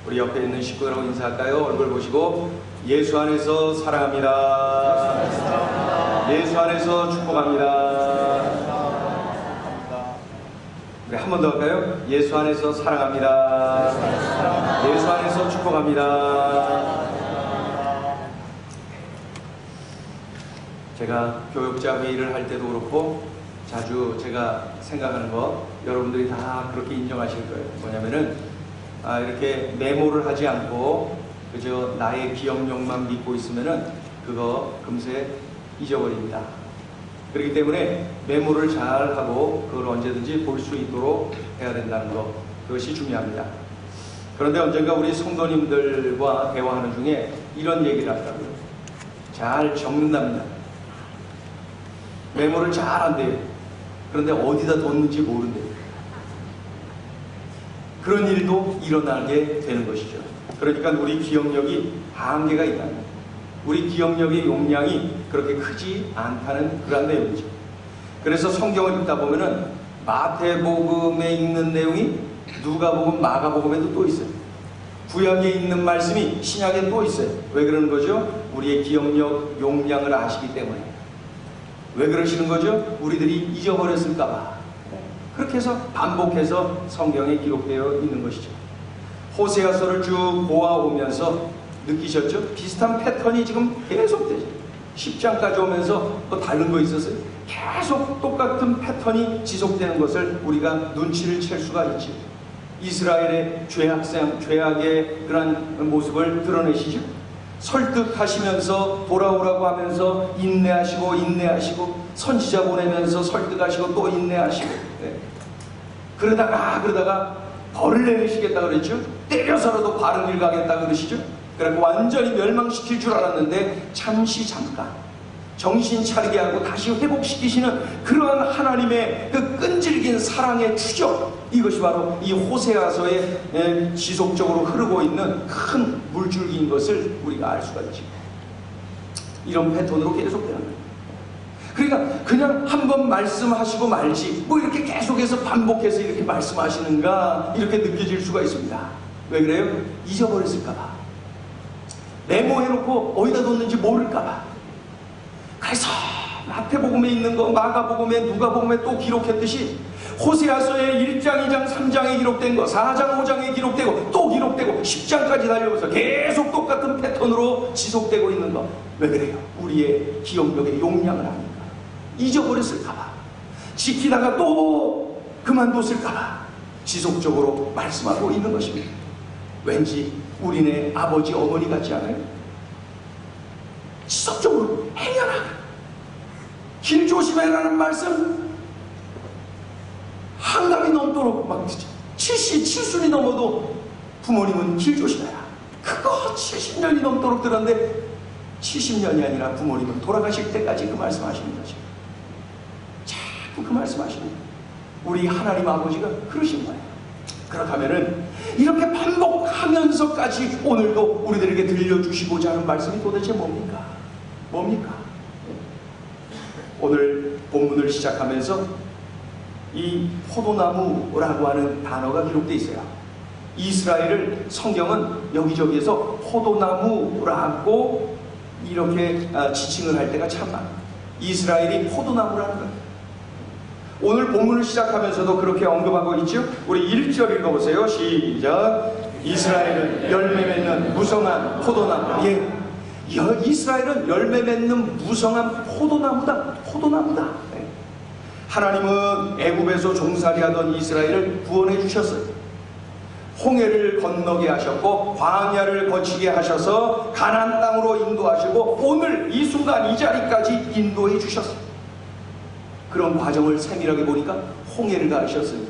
우리 옆에 있는 식구들하고 인사할까요? 얼굴 보시고 예수 안에서 사랑합니다. 예수 안에서 축복합니다. 우리 한 번 더 할까요? 예수 안에서 사랑합니다. 예수 안에서 축복합니다. 제가 교육자 회의를 할 때도 그렇고 자주 제가 생각하는 거 여러분들이 다 그렇게 인정하실 거예요. 뭐냐면은 이렇게 메모를 하지 않고 그저 나의 기억력만 믿고 있으면은 그거 금세 잊어버립니다. 그렇기 때문에 메모를 잘 하고 그걸 언제든지 볼 수 있도록 해야 된다는 것, 그것이 중요합니다. 그런데 언젠가 우리 성도님들과 대화하는 중에 이런 얘기를 하더라고요. 잘 적는답니다. 메모를 잘 한대요. 그런데 어디다 뒀는지 모른대요. 그런 일도 일어나게 되는 것이죠. 그러니까 우리 기억력이 한계가 있다는 거예요. 우리 기억력의 용량이 그렇게 크지 않다는 그런 내용이죠. 그래서 성경을 읽다 보면은 마태복음에 있는 내용이 누가복음, 마가복음에도 또 있어요. 구약에 있는 말씀이 신약에 또 있어요. 왜 그러는 거죠? 우리의 기억력 용량을 아시기 때문에. 왜 그러시는 거죠? 우리들이 잊어버렸을까봐. 그렇게 해서 반복해서 성경에 기록되어 있는 것이죠. 호세아서를 쭉 보아오면서 느끼셨죠? 비슷한 패턴이 지금 계속되죠. 10장까지 오면서 또 다른 거 있었어요. 계속 똑같은 패턴이 지속되는 것을 우리가 눈치를 챌 수가 있죠. 이스라엘의 죄악의 그런 모습을 드러내시죠. 설득하시면서 돌아오라고 하면서 인내하시고 선지자 보내면서 설득하시고 또 인내하시고 그러다가 벌을 내리시겠다 그랬죠. 때려서라도 바른 길 가겠다 그러시죠. 그래서 완전히 멸망시킬 줄 알았는데 잠시 잠깐 정신 차리게 하고 다시 회복시키시는 그러한 하나님의 그 끈질긴 사랑의 추적, 이것이 바로 이 호세아서에 지속적으로 흐르고 있는 큰 물줄기인 것을 우리가 알 수가 있죠. 이런 패턴으로 계속되는 거예요. 그러니까 그냥 한 번 말씀하시고 말지 뭐 이렇게 계속해서 반복해서 이렇게 말씀하시는가 이렇게 느껴질 수가 있습니다. 왜 그래요? 잊어버렸을까봐, 메모해놓고 어디다 뒀는지 모를까봐. 그래서 마태복음에 있는 거 마가복음에 누가복음에 또 기록했듯이 호세아서의 1장 2장 3장에 기록된 거 4장 5장에 기록되고 또 기록되고 10장까지 달려오면서 계속 똑같은 패턴으로 지속되고 있는 거. 왜 그래요? 우리의 기억력의 용량을 아니까. 잊어버렸을까봐, 지키다가 또 그만뒀을까봐 지속적으로 말씀하고 있는 것입니다. 왠지 우리네 아버지 어머니 같지 않아요? 지속적으로 행여라 길 조심해라는 말씀 한갑이 넘도록 막 70이 넘어도 부모님은 길 조심해라 그거 70년이 넘도록 들었는데 70년이 아니라 부모님은 돌아가실 때까지 그 말씀하시는 거죠. 자꾸 그 말씀하시는 거예요. 우리 하나님 아버지가 그러신 거예요. 그렇다면은 이렇게 반복하면서까지 오늘도 우리들에게 들려주시고자 하는 말씀이 도대체 뭡니까? 오늘 본문을 시작하면서 이 포도나무라고 하는 단어가 기록되어 있어요. 이스라엘을 성경은 여기저기에서 포도나무라고 이렇게 지칭을 할 때가 참 많아요. 이스라엘이 포도나무라는 거예요. 오늘 본문을 시작하면서도 그렇게 언급하고 있죠. 우리 1절 읽어보세요. 시작. 이스라엘은 열매 맺는 무성한 포도나무. 이스라엘은 열매 맺는 무성한 포도나무다. 하나님은 애굽에서 종살이하던 이스라엘을 구원해 주셨어요. 홍해를 건너게 하셨고 광야를 거치게 하셔서 가나안 땅으로 인도하시고 오늘 이 순간 이 자리까지 인도해 주셨어요. 그런 과정을 세밀하게 보니까 홍해를 가르셨어요.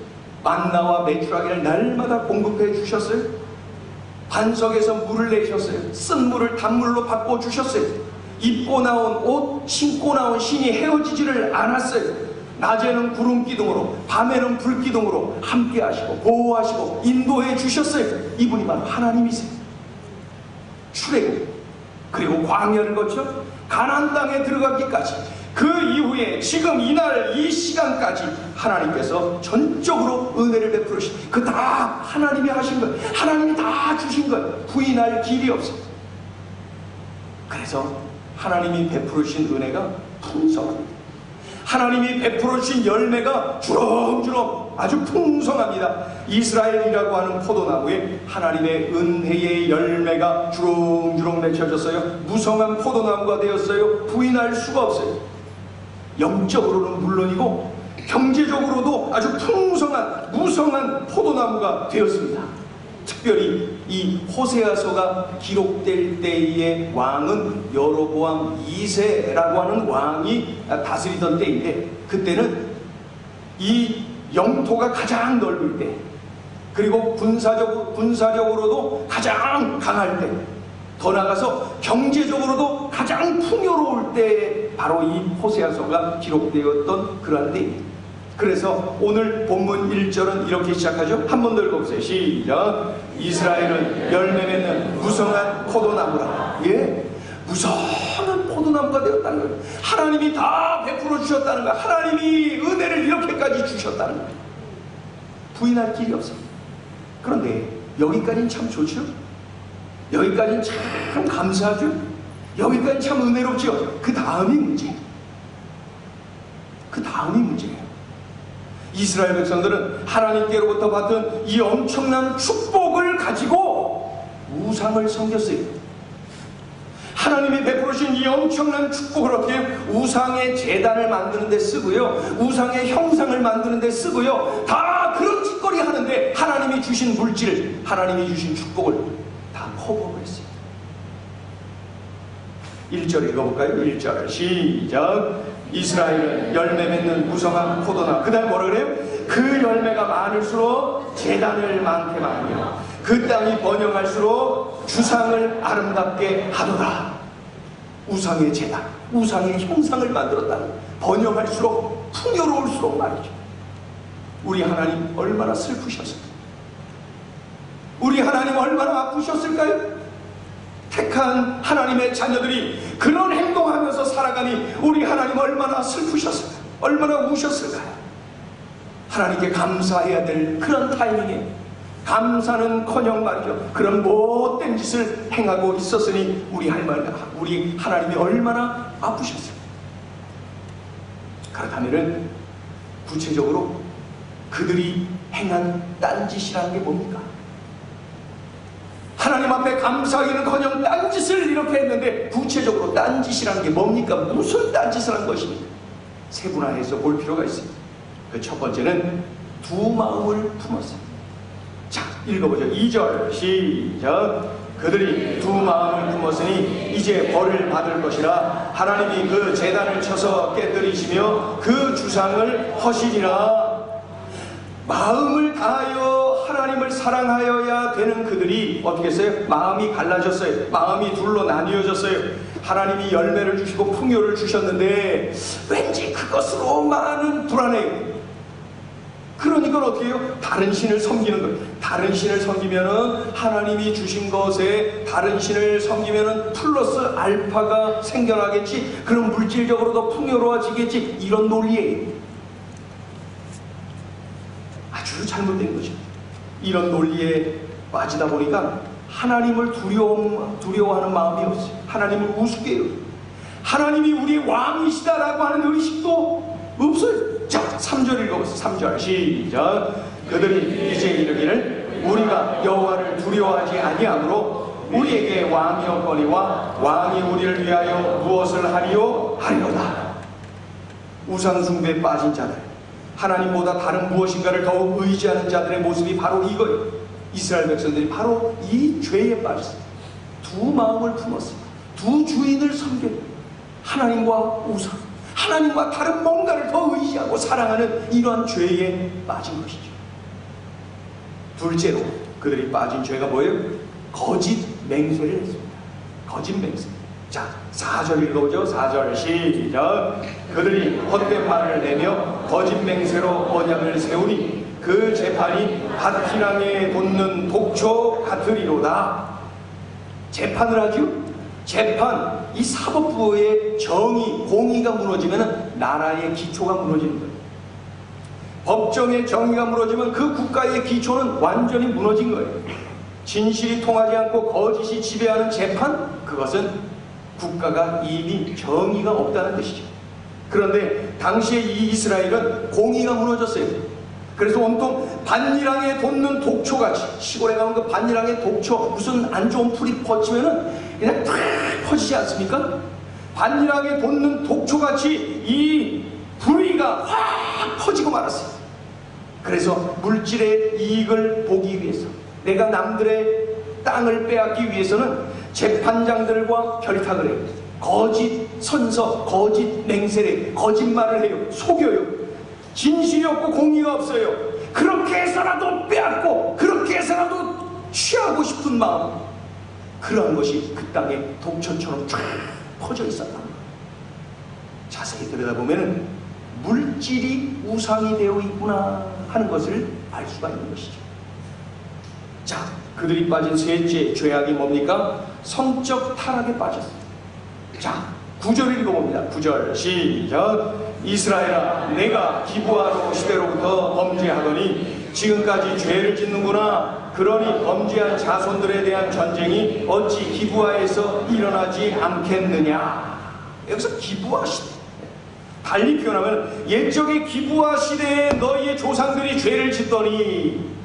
만나와 메추라기를 날마다 공급해 주셨어요. 반석에서 물을 내셨어요. 쓴 물을 단물로 바꿔주셨어요. 입고 나온 옷, 신고 나온 신이 헤어지지를 않았어요. 낮에는 구름 기둥으로 밤에는 불 기둥으로 함께 하시고 보호하시고 인도해 주셨어요. 이분이 바로 하나님이세요. 출애굽 그리고 광야를 거쳐 가나안 땅에 들어가기까지 그 이후에 지금 이날 이 시간까지 하나님께서 전적으로 은혜를 베풀으신 그 다 하나님이 하신 거예요. 하나님이 다 주신 주신 것 부인할 길이 없습니다. 그래서 하나님이 베풀어 주신 은혜가 풍성합니다. 하나님이 베풀어 주신 열매가 주렁주렁 아주 풍성합니다. 이스라엘이라고 하는 포도나무에 하나님의 은혜의 열매가 주렁주렁 맺혀졌어요. 무성한 포도나무가 되었어요. 부인할 수가 없어요. 영적으로는 물론이고 경제적으로도 아주 풍성한 무성한 포도나무가 되었습니다. 특별히 이 호세아서가 기록될 때의 왕은 여로보암 2세라고 하는 왕이 다스리던 때인데, 그때는 이 영토가 가장 넓을 때, 그리고 군사적으로도 가장 강할 때, 더 나아가서 경제적으로도 가장 풍요로울 때 바로 이 호세아서가 기록되었던 그러한 때입니다. 그래서 오늘 본문 1절은 이렇게 시작하죠. 한 번 더 읽어보세요. 시작. 이스라엘은 열매 맺는 무성한 포도나무라. 예, 무성한 포도나무가 되었다는 거예요. 하나님이 다 베풀어 주셨다는 거예요. 하나님이 은혜를 이렇게까지 주셨다는 거예요. 부인할 길이 없습니다. 그런데 여기까지는 참 좋죠. 여기까지는 참 감사하죠. 여기까지는 참 은혜롭죠. 그 다음이 문제예요. 그 다음이 문제예요. 이스라엘 백성들은 하나님께로부터 받은 이 엄청난 축복을 가지고 우상을 섬겼어요. 하나님이 베풀어 주신 이 엄청난 축복을 어떻게 우상의 제단을 만드는 데 쓰고요, 우상의 형상을 만드는 데 쓰고요, 다 그런 짓거리 하는데 하나님이 주신 물질, 하나님이 주신 축복을 다 커버했어요. 1절 읽어볼까요? 1절 시작. 이스라엘은 열매 맺는 무성한 포도나무. 그 다음에 뭐라 그래요? 그 열매가 많을수록 제단을 많게 하며 그 땅이 번영할수록 주상을 아름답게 하더라. 우상의 제단, 우상의 형상을 만들었다는, 번영할수록 풍요로울수록 말이죠. 우리 하나님 얼마나 슬프셨을까요? 우리 하나님 얼마나 아프셨을까요? 택한 하나님의 자녀들이 그런 행동하면서 살아가니 우리 하나님 얼마나 슬프셨을까요? 얼마나 우셨을까요? 하나님께 감사해야 될 그런 타이밍에 감사는커녕 말이죠, 그런 못된 짓을 행하고 있었으니 우리 하나님이 얼마나 아프셨을까요? 그렇다면 구체적으로 그들이 행한 딴짓이라는 게 뭡니까? 하나님 앞에 감사하기는커녕 딴짓을 이렇게 했는데 구체적으로 딴짓이라는 게 뭡니까? 무슨 딴짓을 한 것입니까? 세분화해서 볼 필요가 있습니다. 그 첫 번째는 두 마음을 품었습니다. 자, 읽어보죠. 2절 시작. 그들이 두 마음을 품었으니 이제 벌을 받을 것이라. 하나님이 그 제단을 쳐서 깨뜨리시며 그 주상을 허시리라. 마음을 다하여 하나님을 사랑하여야 되는 그들이 어떻게 했어요? 마음이 갈라졌어요. 마음이 둘로 나뉘어졌어요. 하나님이 열매를 주시고 풍요를 주셨는데 왠지 그것으로 많은 불안해. 그러니까 어떻게 해요? 다른 신을 섬기는 거예요. 다른 신을 섬기면은 하나님이 주신 것에 다른 신을 섬기면은 플러스 알파가 생겨나겠지, 그럼 물질적으로도 풍요로워지겠지, 이런 논리예요. 아주 잘못된 거죠. 이런 논리에 빠지다 보니까 하나님을 두려워하는 마음이 없어요. 하나님을 우습게 해요. 하나님이 우리의 왕이시다라고 하는 의식도 없어요. 자, 3절 읽어보세요. 3절 시작. 그들이 이제 이르기를 우리가 여호와를 두려워하지 아니하므로 우리에게 왕이 없거니와 왕이 우리를 위하여 무엇을 하리요? 하리로다. 우상숭배에 빠진 자들, 하나님보다 다른 무엇인가를 더욱 의지하는 자들의 모습이 바로 이거예요. 이스라엘 백성들이 바로 이 죄에 빠졌습니다. 두 마음을 품었습니다. 두 주인을 섬겨요. 하나님과 우상, 하나님과 다른 뭔가를 더 의지하고 사랑하는 이러한 죄에 빠진 것이죠. 둘째로 그들이 빠진 죄가 뭐예요? 거짓 맹세를 했습니다. 거짓 맹세. 자, 4절 읽어보죠. 4절 시작. 그들이 헛된 말을 내며 거짓 맹세로 언약을 세우니 그 재판이 밭기랑에 돋는 독초 같으리로다. 재판을 하죠. 재판, 이 사법부의 정의, 공의가 무너지면 나라의 기초가 무너지는 거예요. 법정의 정의가 무너지면 그 국가의 기초는 완전히 무너진 거예요. 진실이 통하지 않고 거짓이 지배하는 재판, 그것은 국가가 이미 정의가 없다는 뜻이죠. 그런데 당시에 이 이스라엘은 공의가 무너졌어요. 그래서 온통 반일항에 돋는 독초같이, 시골에 가면 그 반일항의 독초, 무슨 안 좋은 풀이 퍼지면은 그냥 탁 퍼지지 않습니까? 반일항에 돋는 독초같이 이 불의가 확 퍼지고 말았어요. 그래서 물질의 이익을 보기 위해서, 내가 남들의 땅을 빼앗기 위해서는 재판장들과 결탁을 해요. 거짓 선서, 거짓 맹세를, 거짓말을 해요. 속여요. 진실이 없고 공의가 없어요. 그렇게 해서라도 빼앗고, 그렇게 해서라도 취하고 싶은 마음, 그러한 것이 그 땅에 독초처럼 쫙 퍼져 있었다. 자세히 들여다보면 물질이 우상이 되어 있구나 하는 것을 알 수가 있는 것이죠. 자, 그들이 빠진 셋째 죄악이 뭡니까? 성적 타락에 빠졌어요. 자, 9절을 읽어봅니다. 9절 시작. 이스라엘아, 내가 기브아로 시대로부터 범죄하더니 지금까지 죄를 짓는구나. 그러니 범죄한 자손들에 대한 전쟁이 어찌 기브아에서 일어나지 않겠느냐. 여기서 기브아 시대, 달리 표현하면 옛적의 기브아 시대에 너희의 조상들이 죄를 짓더니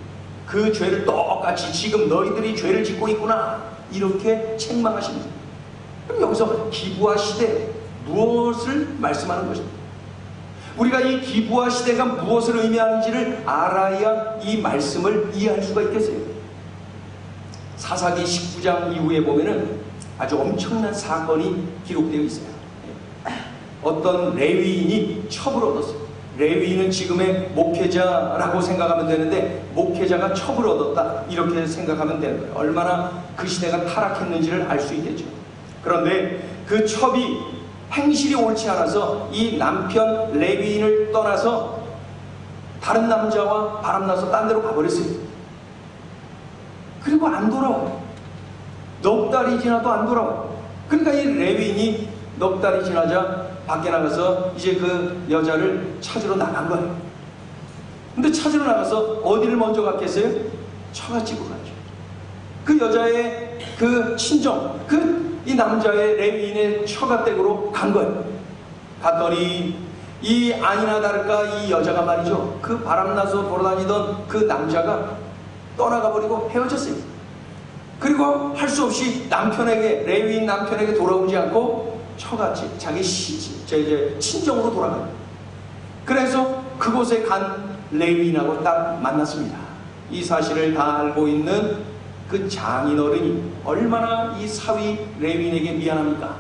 그 죄를 똑같이 지금 너희들이 죄를 짓고 있구나, 이렇게 책망하십니다. 그럼 여기서 기브아 시대, 무엇을 말씀하는 것입니다? 우리가 이 기브아 시대가 무엇을 의미하는지를 알아야 이 말씀을 이해할 수가 있겠어요. 사사기 19장 이후에 보면은 아주 엄청난 사건이 기록되어 있어요. 어떤 레위인이 첩을 얻었어요. 레위인은 지금의 목회자라고 생각하면 되는데, 목회자가 첩을 얻었다, 이렇게 생각하면 되는 거예요. 얼마나 그 시대가 타락했는지를 알 수 있겠죠. 그런데 그 첩이 행실이 옳지 않아서 이 남편 레위인을 떠나서 다른 남자와 바람나서 딴 데로 가버렸어요. 그리고 안 돌아와요. 넉 달이 지나도 안 돌아와요. 그러니까 이 레위인이 넉 달이 지나자 밖에 나가서 이제 그 여자를 찾으러 나간 거예요. 근데 찾으러 나가서 어디를 먼저 갔겠어요? 처갓집으로 갔죠. 그 여자의 그 친정, 이 남자의 레위인의 처갓댁으로 간 거예요. 갔더니 이 아니나 다를까 이 여자가 말이죠, 그 바람나서 돌아다니던 그 남자가 떠나가버리고 헤어졌어요. 그리고 할 수 없이 남편에게, 레위인 남편에게 돌아오지 않고 처갓집, 자기 시집, 이제 친정으로 돌아가요. 그래서 그곳에 간 레위인하고 딱 만났습니다. 이 사실을 다 알고 있는 그 장인어른이 얼마나 이 사위 레위인에게 미안합니까?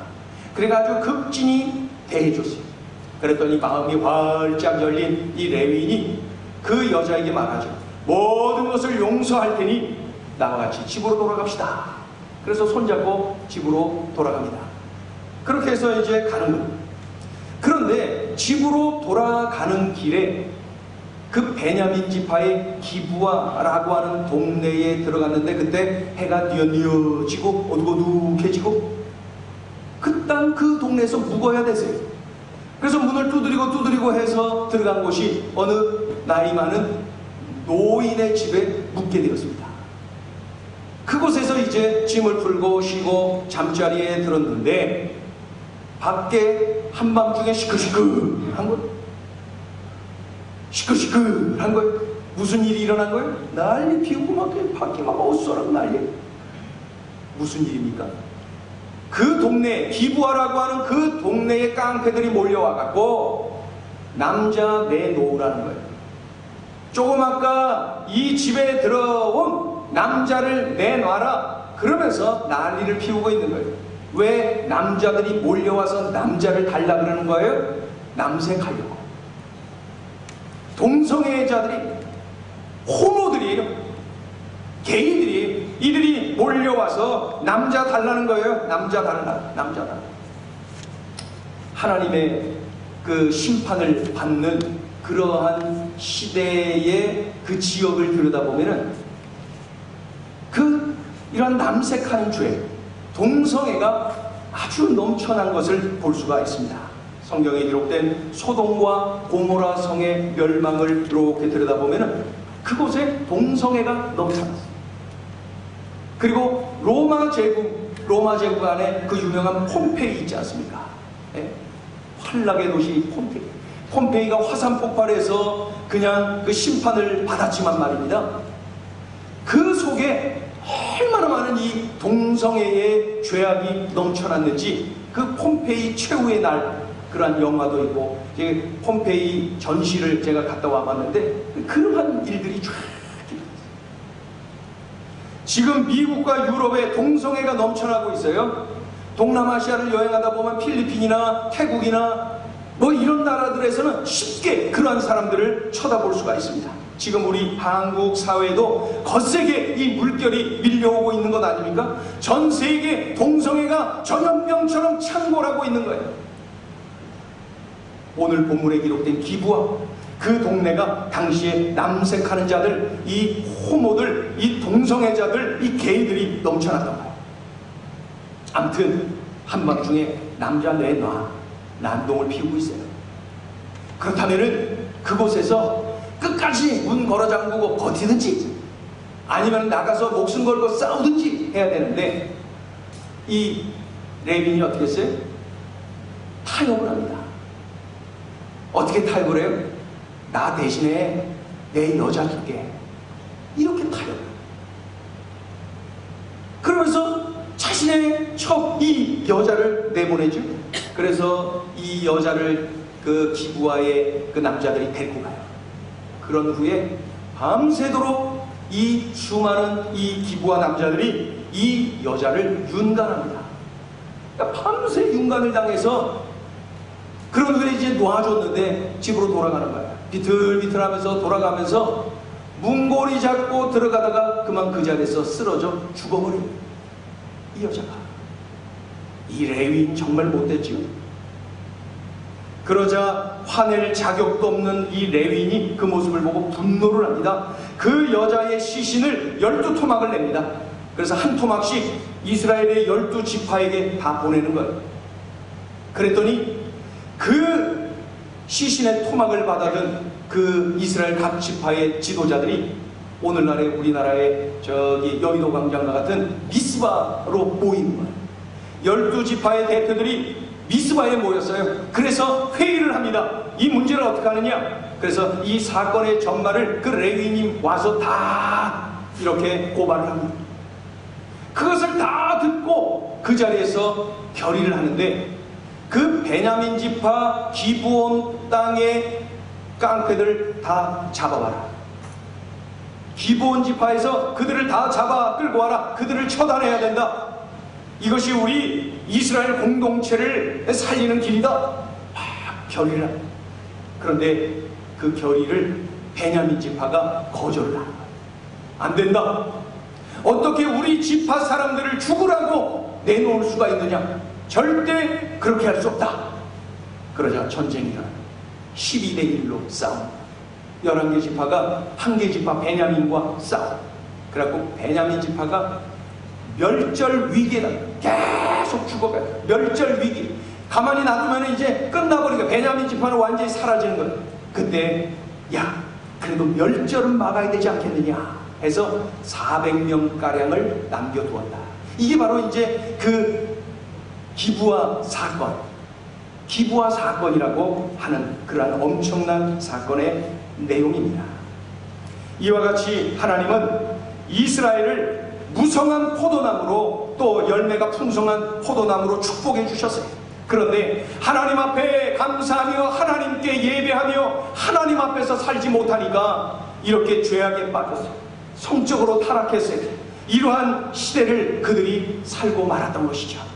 그래가지고 극진히 대해줬어요. 그랬더니 마음이 활짝 열린 이 레위인이 그 여자에게 말하죠. 모든 것을 용서할 테니 나와 같이 집으로 돌아갑시다. 그래서 손잡고 집으로 돌아갑니다. 그렇게 해서 이제 가는 거예요. 그런데 집으로 돌아가는 길에 그 베냐민 지파의 기브아라고 하는 동네에 들어갔는데, 그때 해가 뉘어뉘어지고 어둑어둑해지고 그 동네에서 묵어야 됐어요. 그래서 문을 두드리고 해서 들어간 곳이 어느 나이 많은 노인의 집에 묵게 되었습니다. 그곳에서 이제 짐을 풀고 쉬고 잠자리에 들었는데, 밖에 한밤중에 시끌시끌한 거예요. 시끌시끌한 거예요. 무슨 일이 일어난 거예요? 난리 피우고 막 밖에 막 어수선하고 난리. 무슨 일입니까? 그 동네, 기브아라고 하는 그 동네에 깡패들이 몰려와갖고 남자 내놓으라는 거예요. 조금 아까 이 집에 들어온 남자를 내놔라, 그러면서 난리를 피우고 있는 거예요. 왜 남자들이 몰려와서 남자를 달라 그러는 거예요? 남색하려고. 동성애자들이, 호모들이에요. 게이들이에요. 이들이 몰려와서 남자 달라는 거예요. 남자 달라, 남자 달라. 하나님의 그 심판을 받는 그러한 시대의 그 지역을 들여다보면은 이런 남색하는 죄, 동성애가 아주 넘쳐난 것을 볼 수가 있습니다. 성경에 기록된 소돔과 고모라 성의 멸망을 이렇게 들여다보면 그곳에 동성애가 넘쳐났어요. 그리고 로마 제국 안에 그 유명한 폼페이 있지 않습니까? 예? 환락의 도시 폼페이가 화산 폭발해서 그냥 그 심판을 받았지만 말입니다. 그 속에 얼마나 많은 이 동성애의 죄악이 넘쳐났는지 그 폼페이 최후의 날 그러한 영화도 있고, 이제 폼페이 전시를 제가 갔다 와봤는데 그러한 일들이 쫙 지금 미국과 유럽에 동성애가 넘쳐나고 있어요. 동남아시아를 여행하다 보면 필리핀이나 태국이나 뭐 이런 나라들에서는 쉽게 그러한 사람들을 쳐다볼 수가 있습니다. 지금 우리 한국 사회도 거세게 이 물결이 밀려오고 있는 것 아닙니까? 전 세계 동성애가 전염병처럼 창궐하고 있는 거예요. 오늘 본문에 기록된 기부와 그 동네가 당시에 남색하는 자들, 이 호모들, 이 동성애자들, 이 게이들이 넘쳐났던 거예요. 아무튼 한밤중에 남자 내놔 난동을 피우고 있어요. 그렇다면은 그곳에서 끝까지 문 걸어 잠그고 버티든지 아니면 나가서 목숨 걸고 싸우든지 해야 되는데, 이 레빈이 어떻게 했어요? 타협을 합니다. 어떻게 타협을 해요? 나 대신에 내 여자 줄게. 이렇게 타협을. 그러면서 자신의 이 여자를 내보내죠. 그래서 이 여자를 그 기부와의 그 남자들이 데리고 가요. 그런 후에 밤새도록 이 수많은 이 기부와 남자들이 이 여자를 윤간합니다. 그러니까 밤새 윤간을 당해서 그런 후에 이제 놔줬는데 집으로 돌아가는 거예요. 비틀비틀하면서 돌아가면서 문고리 잡고 들어가다가 그만 그 자리에서 쓰러져 죽어버린 이 여자가. 이 레위인 정말 못됐지요. 그러자 화낼 자격도 없는 이 레위인이 그 모습을 보고 분노를 합니다. 그 여자의 시신을 12토막을 냅니다. 그래서 한 토막씩 이스라엘의 12지파에게 다 보내는 거예요. 그랬더니 그 시신의 토막을 받아든 그 이스라엘 각 지파의 지도자들이 오늘날의 우리나라의 저기 여의도 광장과 같은 미스바로 모인 거예요. 12지파의 대표들이 미스바에 모였어요. 그래서 회의를 합니다. 이 문제를 어떻게 하느냐. 그래서 이 사건의 전말을 그 레위인이 와서 다 이렇게 고발을 합니다. 그것을 다 듣고 그 자리에서 결의를 하는데, 그 베냐민 지파 기브온 땅의 깡패들 다 잡아와라. 기브온 지파에서 그들을 다 잡아 끌고 와라. 그들을 처단해야 된다. 이것이 우리 이스라엘 공동체를 살리는 길이다. 막 결의를 합니다. 그런데 그 결의를 베냐민 지파가 거절을 합니다. 안 된다. 어떻게 우리 지파 사람들을 죽으라고 내놓을 수가 있느냐. 절대 그렇게 할 수 없다. 그러자 전쟁이라 12대1로 싸웁니다. 11개 지파가 한 개 지파 베냐민과 싸워. 그래갖고 베냐민 지파가 멸절 위기에 계속 죽어가요. 멸절 위기. 가만히 놔두면 이제 끝나버리니까 베냐민 지파는 완전히 사라지는 거예요. 그때 야 그래도 멸절은 막아야 되지 않겠느냐 해서 400명가량을 남겨두었다. 이게 바로 이제 그 기브아 사건이라고 하는 그러한 엄청난 사건의 내용입니다. 이와 같이 하나님은 이스라엘을 무성한 포도나무로 또 열매가 풍성한 포도나무로 축복해 주셨어요. 그런데 하나님 앞에 감사하며 하나님께 예배하며 하나님 앞에서 살지 못하니까 이렇게 죄악에 빠졌어요. 성적으로 타락했어요. 이러한 시대를 그들이 살고 말았던 것이죠.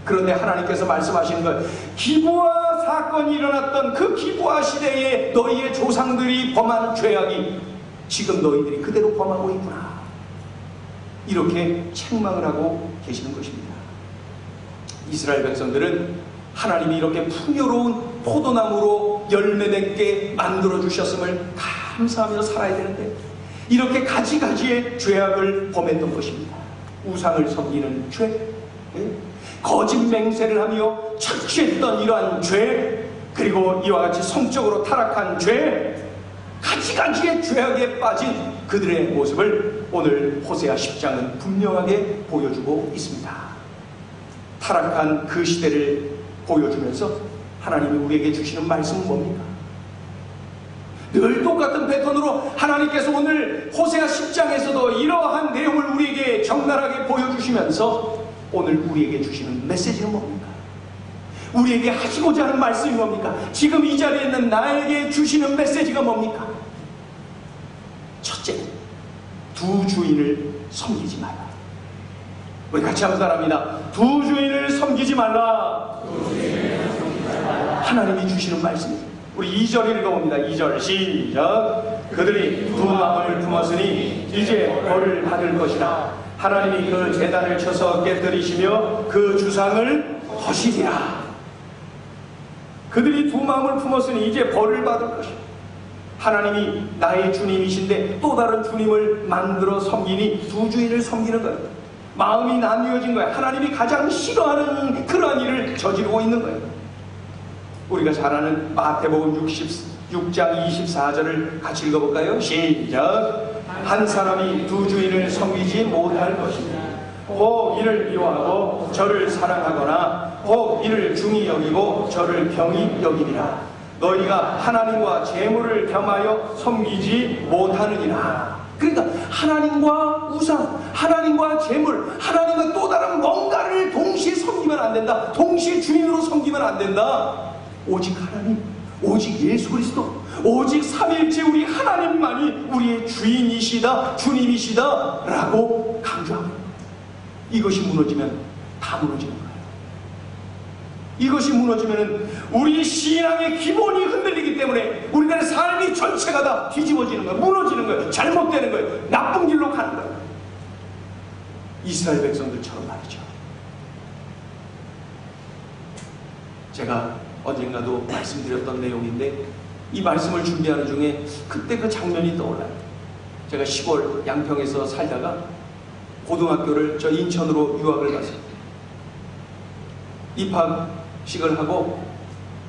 그런데 하나님께서 말씀하시는 것, 기브아 사건이 일어났던 그 기브아 시대에 너희의 조상들이 범한 죄악이 지금 너희들이 그대로 범하고 있구나. 이렇게 책망을 하고 계시는 것입니다. 이스라엘 백성들은 하나님이 이렇게 풍요로운 포도나무로 열매 맺게 만들어 주셨음을 감사하며 살아야 되는데 이렇게 가지가지의 죄악을 범했던 것입니다. 우상을 섬기는 죄, 거짓 맹세를 하며 착취했던 이러한 죄, 그리고 이와 같이 성적으로 타락한 죄, 가지가지의 죄악에 빠진 그들의 모습을 오늘 호세아 10장은 분명하게 보여주고 있습니다. 타락한 그 시대를 보여주면서 하나님이 우리에게 주시는 말씀은 뭡니까? 늘 똑같은 패턴으로 하나님께서 오늘 호세아 10장에서도 이러한 내용을 우리에게 적나라하게 보여주시면서 오늘 우리에게 주시는 메시지는 뭡니까? 우리에게 하시고자 하는 말씀이 뭡니까? 지금 이 자리에 있는 나에게 주시는 메시지가 뭡니까? 첫째, 두 주인을 섬기지 말라. 우리 같이 한번 따라합니다. 두 주인을 섬기지 말라. 하나님이 주시는 말씀입니다. 우리 2절 읽어봅니다. 2절 시작. 그들이 두 마음을 품었으니 이제 벌을 받을 것이라. 하나님이 그 제단을 쳐서 깨뜨리시며 그 주상을 허시리라. 그들이 두 마음을 품었으니 이제 벌을 받을 것이라. 하나님이 나의 주님이신데 또 다른 주님을 만들어 섬기니 두 주인을 섬기는 거예요. 마음이 나뉘어진 거예요. 하나님이 가장 싫어하는 그러한 일을 저지르고 있는 거예요. 우리가 잘 아는 마태복음 6장 24절을 같이 읽어볼까요? 시작. 한 사람이 두 주인을 섬기지 못할 것이니 혹 이를 미워하고 저를 사랑하거나 혹 이를 중히 여기고 저를 경히 여기리라. 너희가 하나님과 재물을 겸하여 섬기지 못하느니라. 그러니까 하나님과 우상, 하나님과 재물, 하나님과 또 다른 뭔가를 동시에 섬기면 안 된다. 동시에 주인으로 섬기면 안 된다. 오직 하나님, 오직 예수 그리스도, 오직 삼위일체 우리 하나님만이 우리의 주인이시다, 주님이시다 라고 강조하고 있는 거예요. 이것이 무너지면 다 무너지는 거예요. 이것이 무너지면 우리 신앙의 기본이 흔들리기 때문에 우리들의 삶이 전체가 다 뒤집어지는 거예요. 무너지는 거예요. 잘못되는 거예요. 나쁜 길로 가는 거예요. 이스라엘 백성들처럼 말이죠. 제가 언젠가도 말씀드렸던 내용인데 이 말씀을 준비하는 중에 그때 그 장면이 떠올라요. 제가 시골 양평에서 살다가 고등학교를 저 인천으로 유학을 갔어요. 입학식을 하고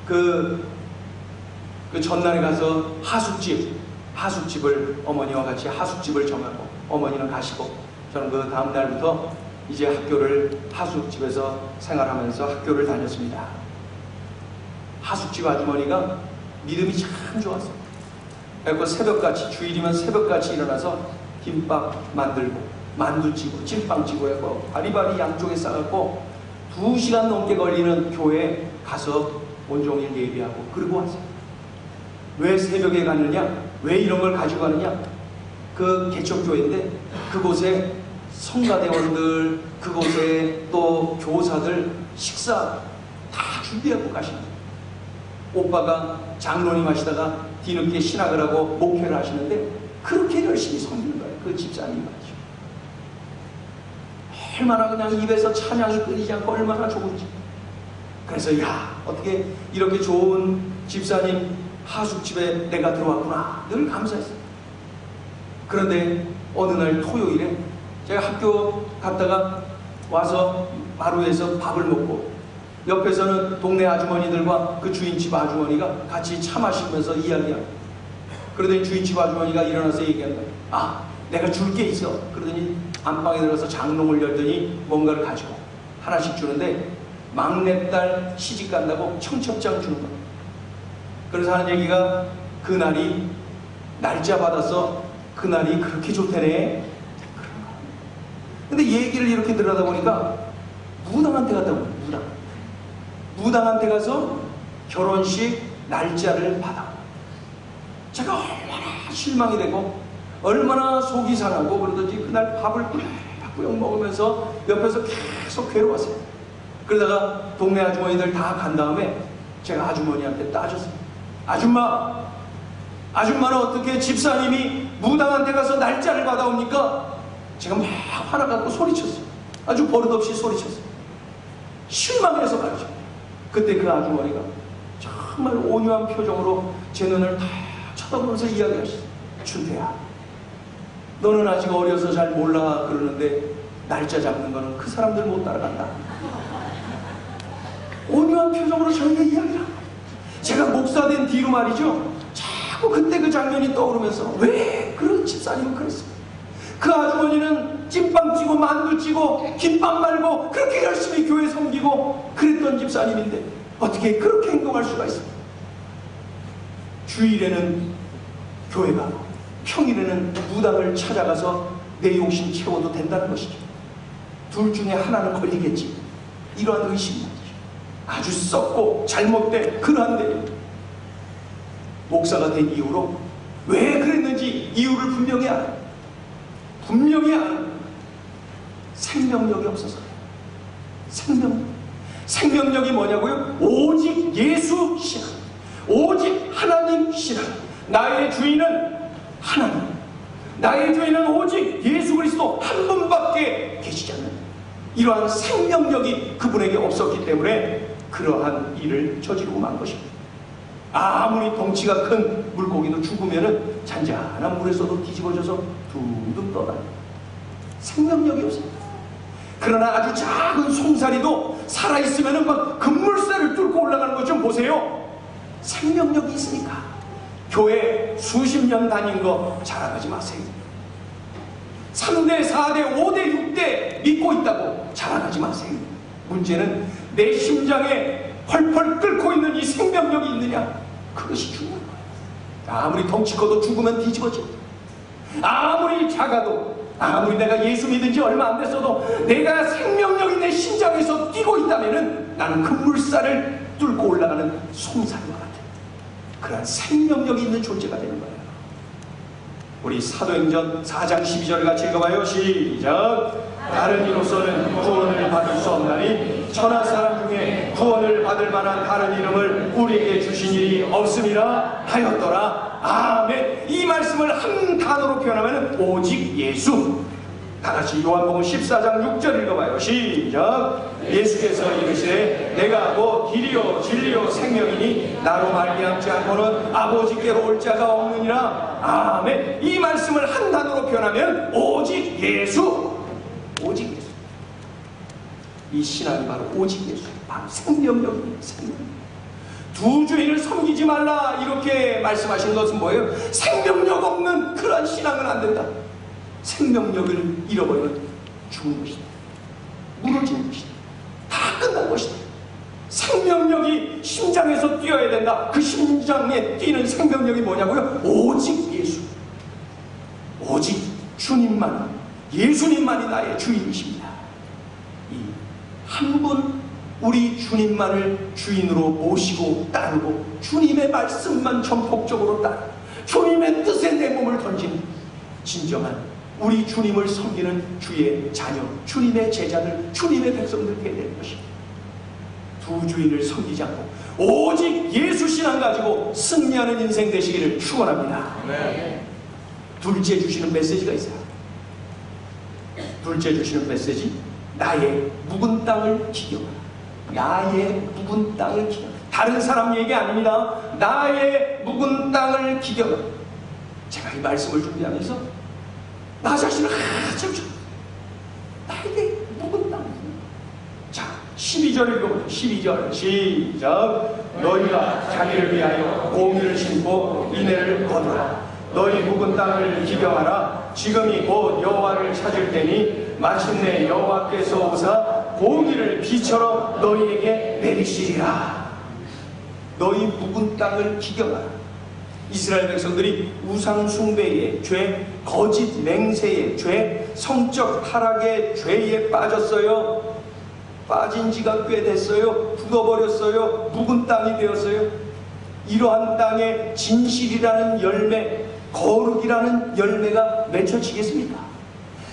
그 전날에 가서 하숙집을 어머니와 같이 하숙집을 정하고 어머니는 가시고 저는 그 다음 날부터 이제 하숙집에서 생활하면서 학교를 다녔습니다. 하숙집 아주머니가 믿음이 참 좋았어요. 그래서 새벽같이, 주일이면 새벽같이 일어나서 김밥 만들고 만두 찌고 찐빵 찌고 해서 바리바리 양쪽에 싸갖고 2시간 넘게 걸리는 교회에 가서 온종일 예배하고 그러고 왔어요. 왜 새벽에 가느냐? 왜 이런 걸 가지고 가느냐? 그 개척교회인데 그곳에 성가대원들, 그곳에 또 교사들 식사 다 준비하고 가시는 거예요. 오빠가 장로님 하시다가 뒤늦게 신학을 하고 목회를 하시는데 그렇게 열심히 섬기는 거예요. 그 집사님 말이죠. 얼마나 그냥 입에서 찬양이 끊이지 않고 얼마나 좋은지. 그래서 야, 어떻게 이렇게 좋은 집사님 하숙집에 내가 들어왔구나 늘 감사했어요. 그런데 어느 날 토요일에 제가 학교 갔다가 와서 마루에서 밥을 먹고 옆에서는 동네 아주머니들과 그 주인집 아주머니가 같이 차 마시면서 이야기하고, 그러더니 주인집 아주머니가 일어나서 얘기한 거예요. 아, 내가 줄 게 있어. 그러더니 안방에 들어서 장롱을 열더니 뭔가를 가지고 하나씩 주는데 막내딸 시집 간다고 청첩장 주는 거예요. 그래서 하는 얘기가 그날이 날짜 받아서 그날이 그렇게 좋대네. 근데 얘기를 이렇게 들어다 보니까 무당한테 갔다 오는 거예요. 무당한테 가서 결혼식 날짜를 받아. 제가 얼마나 실망이 되고 얼마나 속이 상하고 그러든지 그날 밥을 꾸역꾸역 먹으면서 옆에서 계속 괴로웠어요. 그러다가 동네 아주머니들 다 간 다음에 제가 아주머니한테 따졌어요. 아줌마는 어떻게 집사님이 무당한테 가서 날짜를 받아옵니까? 제가 막 화나 갖고 소리쳤어요. 아주 버릇없이 소리쳤어요. 실망해서 말이죠. 그때 그 아주머니가 정말 온유한 표정으로 제 눈을 다 쳐다보면서 이야기하셨어요. 춘태야, 너는 아직 어려서 잘 몰라 그러는데 날짜 잡는 거는 그 사람들 못 따라간다. 온유한 표정으로 저에게 이야기를 한 거예요. 제가 목사된 뒤로 말이죠, 자꾸 그때 그 장면이 떠오르면서 왜 그런 집사님은 그랬어요. 그 아주머니는 찐빵 찌고 만두 찌고 김밥 말고 그렇게 열심히 교회 섬기고 그랬던 집사님인데 어떻게 그렇게 행동할 수가 있습니까? 주일에는 교회 가고 평일에는 무당을 찾아가서 내 욕심 채워도 된다는 것이죠. 둘 중에 하나는 걸리겠지. 이러한 의심이 아주 썩고 잘못된 그러한데 목사가 된 이후로 왜 그랬는지 이유를 분명히 알아요. 분명히 알아요. 생명력이 없어서. 생명력이 뭐냐고요? 오직 예수 신앙, 오직 하나님 신앙. 나의 주인은 하나님, 나의 주인은 오직 예수 그리스도 한 분밖에 계시지 않는 이러한 생명력이 그분에게 없었기 때문에 그러한 일을 저지르고 만 것입니다. 아무리 덩치가 큰 물고기도 죽으면은 잔잔한 물에서도 뒤집어져서 둥둥 떠다녀요. 생명력이 없습니다. 그러나 아주 작은 송사리도 살아있으면은 막 급물살을 뚫고 올라가는 것 좀 보세요. 생명력이 있으니까. 교회 수십 년 다닌 거 자랑하지 마세요. 3대, 4대, 5대, 6대 믿고 있다고 자랑하지 마세요. 문제는 내 심장에 펄펄 끓고 있는 이 생명력이 있느냐? 그것이 중요한 거예요. 아무리 덩치 커도 죽으면 뒤집어져. 아무리 작아도, 아무리 내가 예수 믿은 지 얼마 안 됐어도 내가 생명력이 내 심장에서 뛰고 있다면 나는 급물살을 뚫고 올라가는 송사리와 같아요. 그런 생명력이 있는 존재가 되는 거예요. 우리 사도행전 4장 12절을 같이 읽어봐요. 시작. 다른 이로서는 구원을 받을 수 없나니 천하 사람 중에 구원을 받을 만한 다른 이름을 우리에게 주신 일이 없음이라 하였더라. 아멘. 이 말씀을 한 단어로 표현하면 오직 예수. 다같이 요한복음 14장 6절 읽어봐요. 시작. 예수께서 이르시되 내가 곧 길이요 진리요 생명이니 나로 말미암지 않고는 아버지께로 올 자가 없느니라. 아멘. 이 말씀을 한 단어로 표현하면 오직 예수. 오직 예수. 이 신앙이 바로 오직 예수. 바로 생명력입니다. 생명력. 두 주인을 섬기지 말라 이렇게 말씀하신 것은 뭐예요? 생명력 없는 그러한 신앙은 안 된다. 생명력을 잃어버리면 죽은 것이다. 무너지는 것이다. 다 끝난 것이다. 생명력이 심장에서 뛰어야 된다. 그 심장에 뛰는 생명력이 뭐냐고요? 오직 예수. 오직 주님만, 예수님만이 나의 주인이십니다. 이 한 분 우리 주님만을 주인으로 모시고 따르고 주님의 말씀만 전폭적으로 따르고 주님의 뜻에 내 몸을 던지는 진정한 우리 주님을 섬기는 주의 자녀, 주님의 제자들, 주님의 백성들 되게 되는 것입니다. 두 주인을 섬기지 않고 오직 예수 신앙 가지고 승리하는 인생 되시기를 축원합니다. 네. 둘째 주시는 메시지가 있어요. 둘째 주시는 메시지, 나의 묵은 땅을 기경하라. 나의 묵은 땅을 기경하라. 다른 사람 얘기 아닙니다. 나의 묵은 땅을 기경하라. 제가 이 말씀을 준비하면서 나 자신을 한참 나에게 묵은 땅. 자, 12절 읽어보세요. 12절 시작. 너희가 자기를 위하여 공의를 심고 인애를 거두라. 너희 묵은 땅을 기경하라. 지금이 곧 여호와를 찾을 때니 마침내 여호와께서 오사 공의를 비처럼 너희에게 내리시리라. 너희 묵은 땅을 기경하라. 이스라엘 백성들이 우상 숭배의 죄, 거짓 맹세의 죄, 성적 타락의 죄에 빠졌어요. 빠진 지가 꽤 됐어요. 굳어버렸어요. 묵은 땅이 되었어요. 이러한 땅에 진실이라는 열매, 거룩이라는 열매가 맺혀지겠습니까?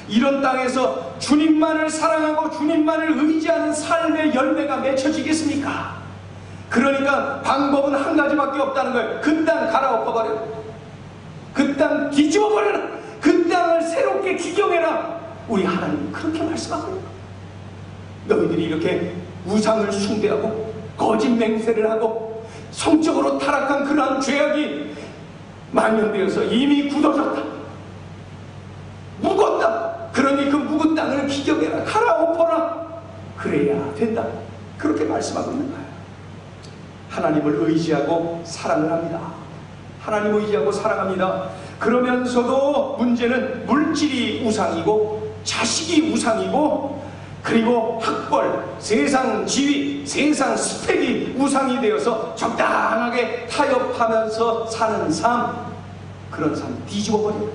이런 땅에서 주님만을 사랑하고 주님만을 의지하는 삶의 열매가 맺혀지겠습니까? 그러니까 방법은 한 가지밖에 없다는 거예요. 그 땅 갈아엎어버려. 그 땅 뒤집어버려라. 그 땅을 새롭게 기경해라. 우리 하나님 그렇게 말씀하고, 너희들이 이렇게 우상을 숭배하고 거짓 맹세를 하고 성적으로 타락한 그러한 죄악이 만연되어서 이미 굳어졌다. 묵었다. 그러니 그 묵은 땅을 기경해라. 갈아엎어라. 그래야 된다. 그렇게 말씀하고 있는 거예요. 하나님을 의지하고 사랑을 합니다. 하나님을 의지하고 사랑합니다. 그러면서도 문제는 물질이 우상이고 자식이 우상이고 그리고 학벌, 세상 지위, 세상 스펙이 우상이 되어서 적당하게 타협하면서 사는 삶, 그런 삶 뒤집어버려요.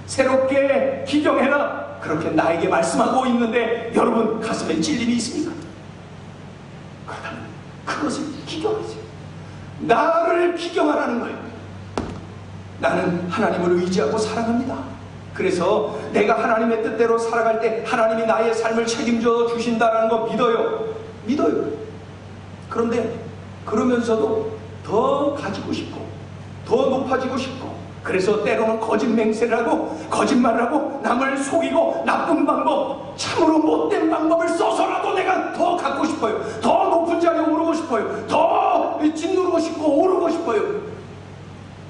새롭게 기경해라, 그렇게 나에게 말씀하고 있는데 여러분 가슴에 찔림이 있습니까? 그렇다면 그것을 기경하세요. 나를 기경하라는 거예요. 나는 하나님을 의지하고 사랑합니다. 그래서 내가 하나님의 뜻대로 살아갈 때 하나님이 나의 삶을 책임져 주신다는 거 믿어요. 그런데 그러면서도 더 가지고 싶고 더 높아지고 싶고, 그래서 때로는 거짓 맹세를 하고 거짓말을 하고 남을 속이고 나쁜 방법, 참으로 못된 방법을 써서라도 내가 더 갖고 싶어요. 더 높은 자리에 오르고 싶어요. 더 짓누르고 싶고 오르고 싶어요.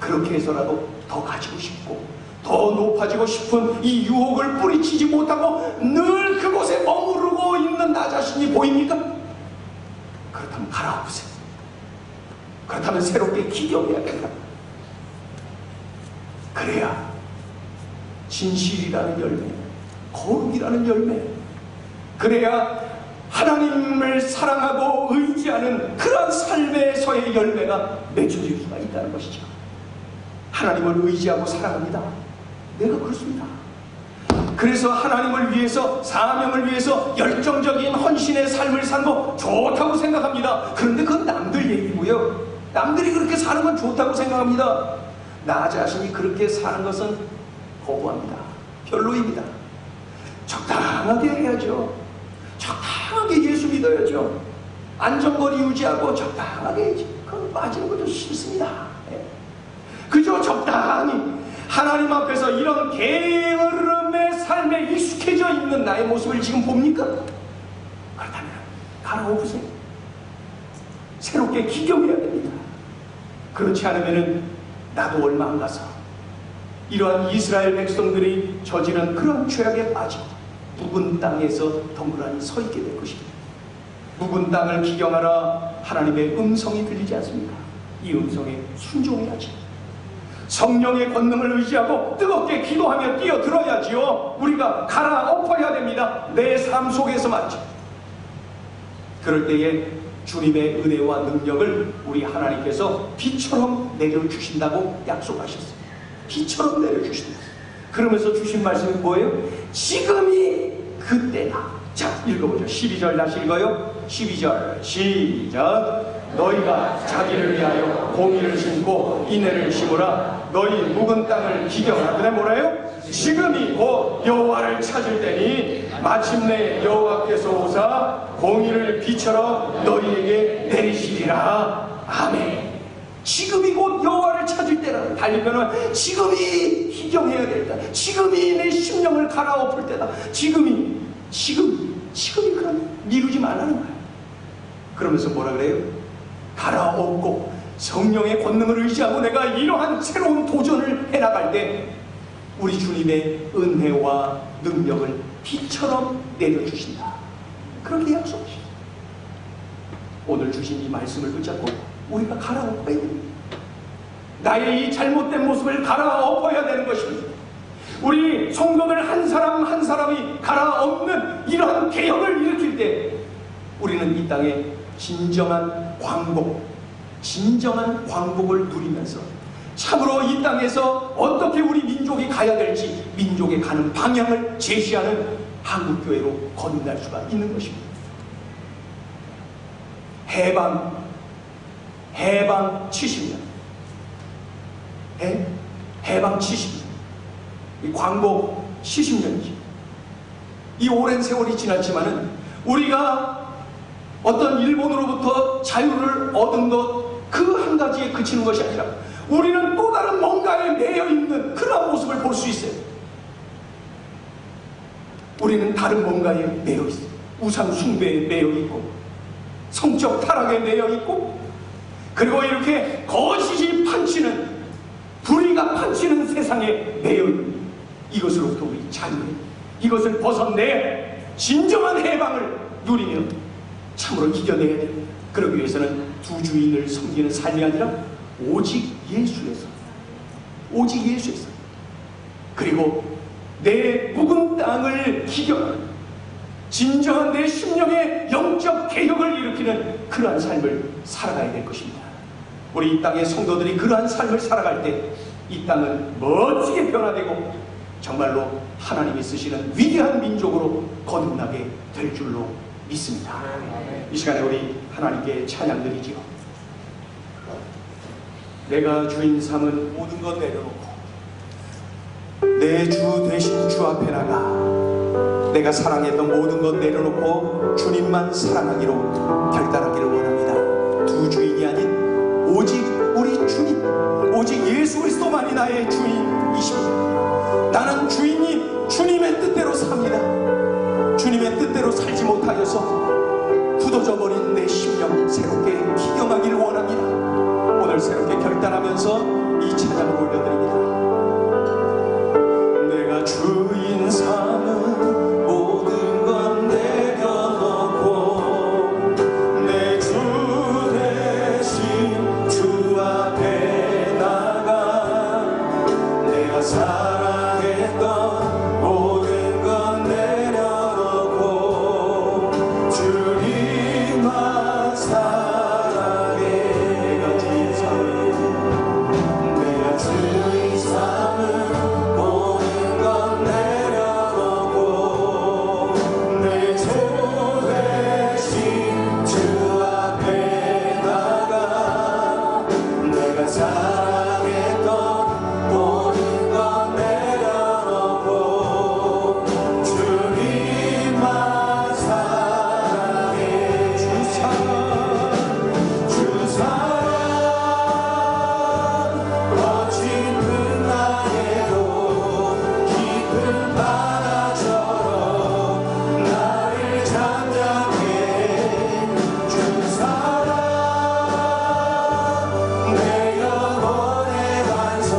그렇게 해서라도 더 가지고 싶고 더 높아지고 싶은 이 유혹을 뿌리치지 못하고 늘 그곳에 머무르고 있는 나 자신이 보입니까? 그렇다면 갈아엎으세요. 그렇다면 새롭게 기경해야 된다. 그래야 진실이라는 열매, 거룩이라는 열매, 그래야 하나님을 사랑하고 의지하는 그런 삶에서의 열매가 맺혀질 수가 있다는 것이죠. 하나님을 의지하고 사랑합니다. 내가 그렇습니다. 그래서 하나님을 위해서, 사명을 위해서 열정적인 헌신의 삶을 산 거 좋다고 생각합니다. 그런데 그건 남들 얘기고요. 남들이 그렇게 사는 건 좋다고 생각합니다. 나 자신이 그렇게 사는 것은 거부합니다. 별로입니다. 적당하게 해야죠. 적당하게 예수 믿어야죠. 안전거리 유지하고 적당하게 해야지. 그건 빠지는 것도 싫습니다. 그저 적당히 하나님 앞에서 이런 게으름의 삶에 익숙해져 있는 나의 모습을 지금 봅니까? 그렇다면 갈아엎으세요. 새롭게 기경해야 됩니다. 그렇지 않으면 나도 얼마 안 가서 이러한 이스라엘 백성들이 저지른 그런 죄악에 빠지고 묵은 땅에서 덩그러니 서 있게 될 것입니다. 묵은 땅을 기경하라, 하나님의 음성이 들리지 않습니까? 이 음성에 순종해야지. 성령의 권능을 의지하고 뜨겁게 기도하며 뛰어들어야지요. 우리가 갈아엎어야 됩니다. 내 삶 속에서 말이죠. 그럴 때에 주님의 은혜와 능력을 우리 하나님께서 비처럼 내려주신다고 약속하셨어요. 비처럼 내려주신다. 그러면서 주신 말씀이 뭐예요? 지금이 그때다. 자, 읽어보죠. 12절 다시 읽어요. 12절 시작. 너희가 자기를 위하여 공의를 심고 인애를 심으라. 너희 묵은 땅을 기경하라. 그다음에 뭐래요? 지금이 곧 여호와를 찾을 때니 마침내 여호와께서 오사 공의를 비처럼 너희에게 내리시리라. 아멘. 지금이 곧 여호와를 찾을 때라. 달리면은 지금이 기경해야 될 때다. 지금이 내 심령을 갈아엎을 때다. 지금이 그럼 미루지 말라는 거예요. 그러면서 뭐라 그래요? 갈아엎고 성령의 권능을 의지하고 내가 이러한 새로운 도전을 해나갈 때 우리 주님의 은혜와 능력을 비처럼 내려주신다. 그렇게 약속하십니다. 오늘 주신 이 말씀을 붙잡고 우리가 갈아엎어야 됩니다. 나의 이 잘못된 모습을 갈아엎어야 되는 것입니다. 우리 성도들 한 사람 한 사람이 갈아엎는 이러한 개혁을 일으킬 때 우리는 이 땅에 진정한 광복을 누리면서 참으로 이 땅에서 어떻게 우리 민족이 가야 될지 민족에 가는 방향을 제시하는 한국교회로 거듭날 수가 있는 것입니다. 해방 70년. 해방 70년. 이 광복 70년이죠. 이 오랜 세월이 지났지만은 우리가 어떤 일본으로부터 자유를 얻은 것 그 한 가지에 그치는 것이 아니라 우리는 또 다른 뭔가에 매여 있는 그런 모습을 볼 수 있어요. 우리는 다른 뭔가에 매여 있어요. 우상 숭배에 매여 있고 성적 타락에 매여 있고 그리고 이렇게 거짓이 판치는 불의가 판치는 세상에 매여 있는 이것으로부터 우리 자유해 이것을 벗어내 진정한 해방을 누리며 참으로 이겨내야 됩니다. 그러기 위해서는 두 주인을 섬기는 삶이 아니라 오직 예수에서 그리고 내 묵은 땅을 기경하는 진정한 내 심령의 영적 개혁을 일으키는 그러한 삶을 살아가야 될 것입니다. 우리 이 땅의 성도들이 그러한 삶을 살아갈 때 이 땅은 멋지게 변화되고 정말로 하나님이 쓰시는 위대한 민족으로 거듭나게 될 줄로 믿습니다. 이 시간에 우리 하나님께 찬양 드리지요. 내가 주인 삼은 모든 것 내려놓고 내 주 대신 주 앞에 나가 내가 사랑했던 모든 것 내려놓고 주님만 사랑하기로 결단하기를 원합니다. 두 주인이 아닌 오직 우리 주님, 오직 예수 그리스도만이 나의 주인이십니다. 나는 주인이 주님의 뜻대로 삽니다. 주님의 뜻대로 살지 못하여서 굳어져 버린 내 심령 새롭게 기경하기를 원합니다. 오늘 새롭게 결단하면서 이 찬양을 올려드립니다. 내가 주인 삼은 모든 건 내려놓고 내 주 대신 주 앞에 나가 내가 사랑했던 모든 건 내려놓고 주님만 사랑해. 내가 주인 삼은 모든 건 내려놓고 내 주 대신 주 앞에 나가 내가 사랑했던 모든 건 내려놓고 주님만 사랑해. 주 사랑 거친 풍랑에도 깊은 바다처럼 나를 잠잠해. 주 사랑 내 영혼의 반석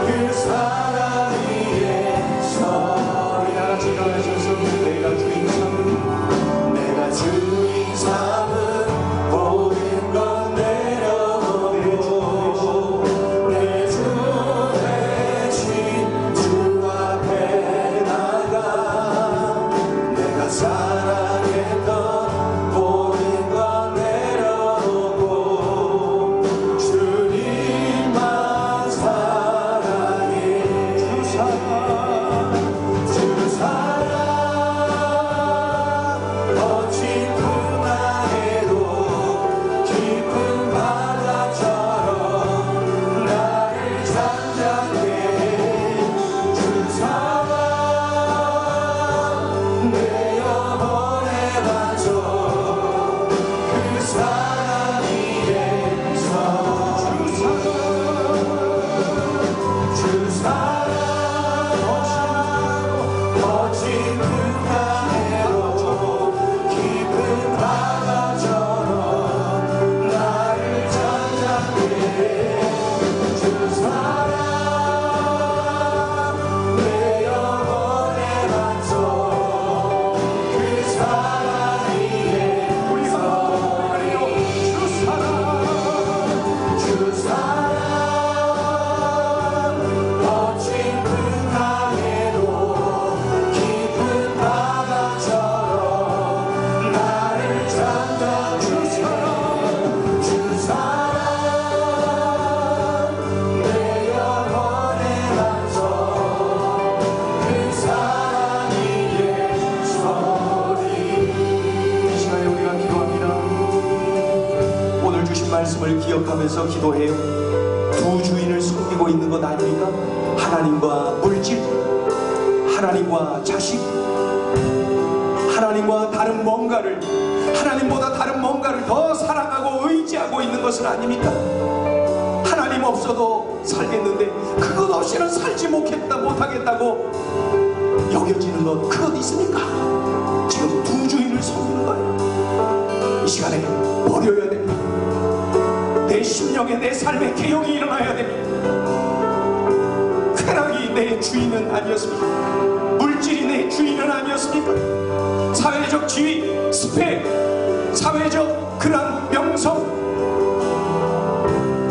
그 사랑 위에서 우리 다같이 일어나셔서 내가 주인 삼은 모든 건 내려놓고 내 주 대신 주 앞에 나가 내가 사랑했던 모든 건 내려놓고 주님만 사랑해. 주 사랑 거친 풍랑에도 깊은 바다처럼 나를 잠잠해. 주 사랑 내 영혼의 반석 그 사랑 위에서 주 사랑 거친 풍랑에도 깊은 바다처럼 나를 잠잠해. 주 사랑 내 영혼의 반석 그 사랑 위에서 주 사랑 거친 풍랑에도 깊은 바다처럼 나를 잠잠해. 주 사랑 내 영혼의 반석 그 사랑 위에서 이 시간에 우리가 기도합니다. 오늘 주신 말씀을 기억하면서 기도해요. 두 주인을 섬기고 있는 것 아닙니까? 하나님과 물질, 하나님과 자식, 하나님과 다른 뭔가를, 하나님보다 다른 뭔가를 더 사랑하고 의지하고 있는 것은 아닙니까? 하나님 없어도 살겠는데 그것 없이는 살지 못하겠다고 여겨지는 것 그것 있습니까? 지금 두 주인을 섬기는 거예요. 이 시간에 버려야 됩니다. 내 심령에 내 삶에 개혁이 일어나야 됩니다. 쾌락이 내 주인은 아니었습니까? 물질이 내 주인은 아니었습니까? 사회적 지위, 스펙, 사회적 그런 명성,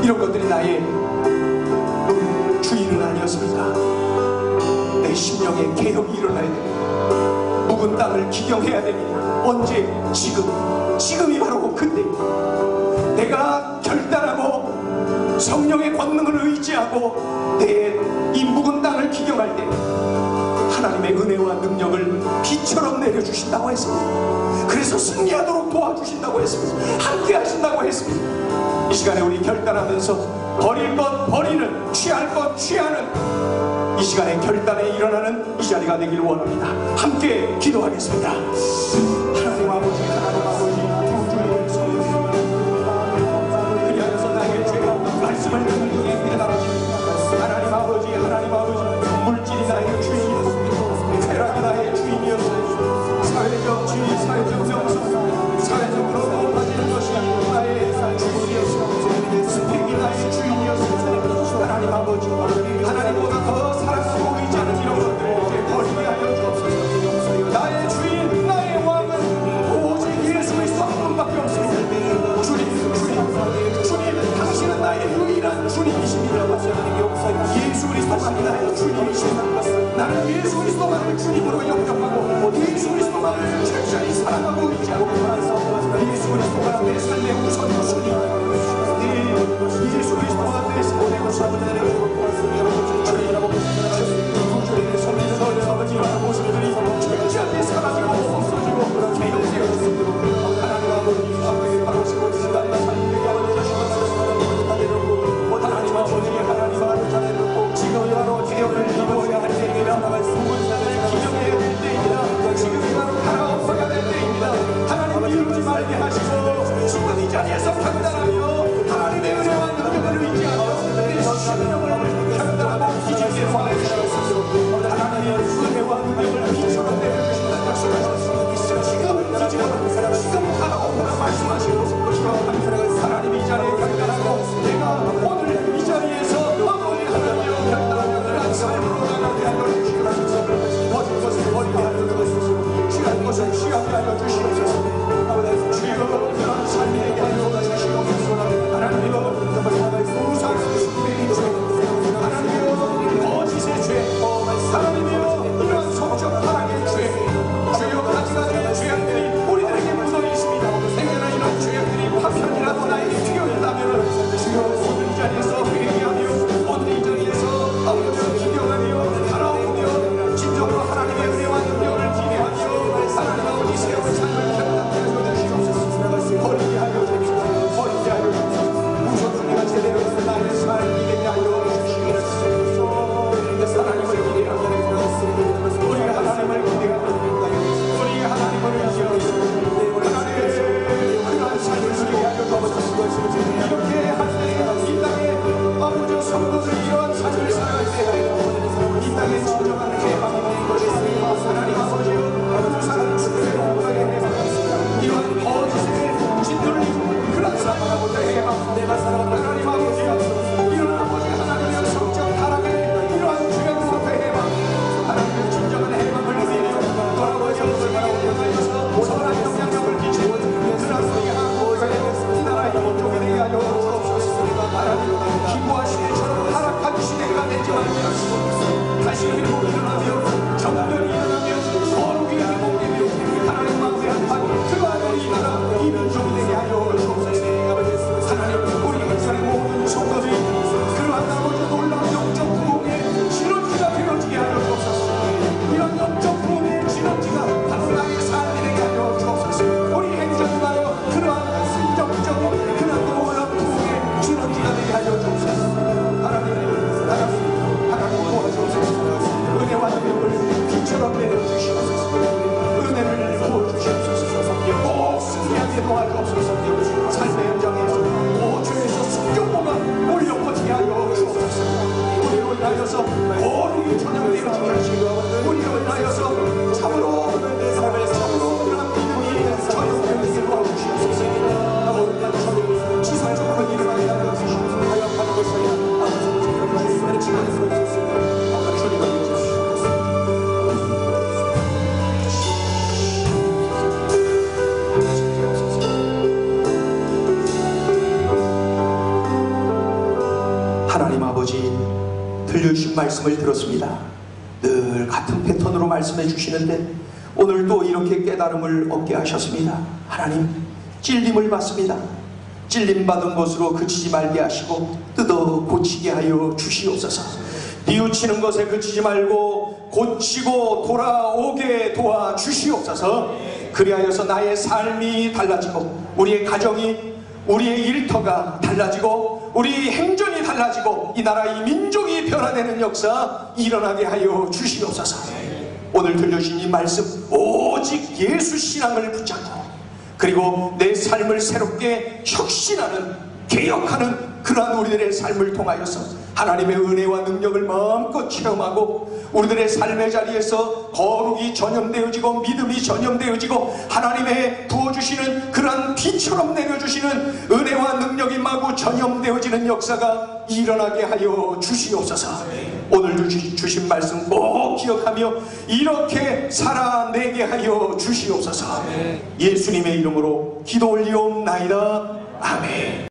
이런 것들이 나의 주인은 아니었습니까? 세상에 개혁이 일어나야 됩니다. 묵은 땅을 기경해야 됩니다. 언제? 지금이 바로 그때. 내가 결단하고 성령의 권능을 의지하고 내 이 묵은 땅을 기경할 때 하나님의 은혜와 능력을 비처럼 내려주신다고 했습니다. 그래서 승리하도록 도와주신다고 했습니다. 함께 하신다고 했습니다. 이 시간에 우리 결단하면서 버릴 것 버리는, 취할 것 취하는 이 시간에 결단에 일어나는 이 자리가 되길 원합니다. 함께 기도하겠습니다. 하나님 아버지, 하나님 아버지, 주님의 성령님, 그리하여서 나의 죄가 말씀을 듣는 깨달아집니다. 하나님 아버지, 하나님 아버지, 물질이 나의 주인이었습니다. 쾌락이 나의 주인이었어요. 사회적 지위, 사회적 명성, 사회적으로 높아지는 것이 나의 주인이었습니다. 스펙이 나의 주인이었습니다. 하나님 아버지, 하나님보다 더 사랑하고 의지하는 이런 것들을 이제 버리게 하여 주옵소서. 나의 주인, 나의 왕은 오직 예수 그리스도 한 분밖에 없습니다. 주님, 당신은 나의 유일한 주님이십니다. 예수 그리스도만이 나의 주님이십니다. 나는 예수 그리스도만을 주님으로 영접하고 예수 그리스도만을 철저히 사랑하고 의지하고 예수 그리스도가 내 삶의 우선순위, 예수 그리스도가 내 삶의 우선순위. 주님의 아버지와 모습들이 철저하게 사라지고 없어지고 개혁되었습니다. 하나님 아버지, 앞에 바로시고 있습니다. 삶의 가운데 하나님 아버지, 하나님 아버지, 지금 바로 개혁을 이루어야 할 때입니다. 기념해야 될 때입니다. 지금이 바로 갈아엎어야 될 때입니다. 하나님 미루지 말게 하시고 지금 이 자리에서 판단하며 하나님의 은혜와 능력을 의지하며 내 신령을 판단하고 뒤집게 하시옵소서. 하나님의 은혜와 능력을 비춰서 내려주신다는 말씀하셨습니다. 지금 갈아엎으라 말씀하시고 하나님 이 자리에 판단하고 내가 오늘 이 자리에서 마무리하며 결단하며 그런 삶으로 나가게 하여 주시옵소서. 버릴 것을 버리게 하여 주시옵소서. 취할 것을 취하게 하여 주시옵소서. 주여 그런 삶이 되게 하여 주시옵소서. 하나님이여 우상 숭배의 죄, 하나님이여 거짓의 죄, 하나님이여 이런 성적 타락의 죄, 주여 가지가지 죄악들이 우리들에게 묻어 있습니다. 행여나 이런 죄악들이 파편이라도 나에게 튀어 있다면 주여 오늘 이 자리에서 회개하며 오늘 이 자리에서 아버지를 기념하며 바라보며 진정으로 하나님의 은혜와 능력을 기대하며 하나님 아버지 새로운 삶을 경험하게 하여 주시옵소서. 버리게 하여 주옵소서. 버리게 하여 주옵소서. 우선순위가 제대로 있는 나의 삶이 되게 하여 주시옵소서. 하나님을 기대하며 우리가 하나님을 기대하며 우리가 하나님을 의지하며 하나님의 그러한 삶을 누리게 하여 주옵소서. 이렇게 하나님 이 땅에 아버지 성도들이 이러한 삶을 살아갈 때 이 땅에 진정한 해방이 있는 것이며 하나님 아버지여 부산을 축제로 오가게 해방하시고 이러한 거짓의 짓눌림 그런 사람하고도 해방 하나님 아버지여 이런 아버지 하나님의 성적 타락의 이러한 죄악으로부터 해방 하나님의 진정한 해방을 누리며 돌아보셔 바라보셔서 선한 영향력을 끼치고 그런 우리가 이 나라의 민족에 대해 하여 주옵소서. 하나님 기부하시는 저런 타락한 시대가 되지 말게 하시고 다시 회복이 일어나며 정결이 일어나며 거룩이 회복되며 하나님 마음에 한판 그러한 우리 나라 이 민족이 되게 하여 주옵소서. 하나님 우리 인생의 모든 성도들이 그러한 아버지 놀라운 영적 부흥의 진원지가 되어지게 하여 주옵소서. 이런 영적 부흥의 진원지가 바로 나의 삶이 되게 하여 주옵소서. 우리 행정이 바로 그러한 영적인 그런 놀라운 부흥의 진원지가 되게 하여 주옵소서. 하나님 도와주옵소서. 은혜와 능력을 빛처럼 내려주시옵소서. 은혜를 부어주시옵소서. 꼭 승리하게 도와주옵소서. 삶의 현장에서 오주에서 순종보가 올려 퍼지게 하여 주옵소서. 우리로 인하여서 거룩이 전염되게 하시고 우리로 인하여서 참으로 그런 믿음이 전염되게 도와주시옵소서. 지성적으로 일어나게 하여 주시옵소서. 하여하는 것을 아버지 지금의 하나님 아버지 들려주신 말씀을 들었습니다. 늘 같은 패턴으로 말씀해 주시는데 오늘도 이렇게 깨달음을 얻게 하셨습니다. 하나님, 찔림을 받습니다. 찔림받은 것으로 그치지 말게 하시고 뜯어 고치게 하여 주시옵소서. 뉘우치는 것에 그치지 말고 고치고 돌아오게 도와주시옵소서. 그리하여서 나의 삶이 달라지고 우리의 가정이, 우리의 일터가 달라지고 우리 행전이 달라지고 이 나라, 이 민족이 변화되는 역사 일어나게 하여 주시옵소서. 오늘 들려주신 이 말씀, 오직 예수 신앙을 붙잡고 그리고 내 삶을 새롭게 혁신하는, 개혁하는 그러한 우리들의 삶을 통하여서 하나님의 은혜와 능력을 마음껏 체험하고 우리들의 삶의 자리에서 거룩이 전염되어지고 믿음이 전염되어지고 하나님의 부어주시는 그러한 비처럼 내려주시는 은혜와 능력이 마구 전염되어지는 역사가 일어나게 하여 주시옵소서. 오늘 주신 말씀 꼭 기억하며 이렇게 살아내게 하여 주시옵소서. 예수님의 이름으로 기도 올리옵나이다. 아멘.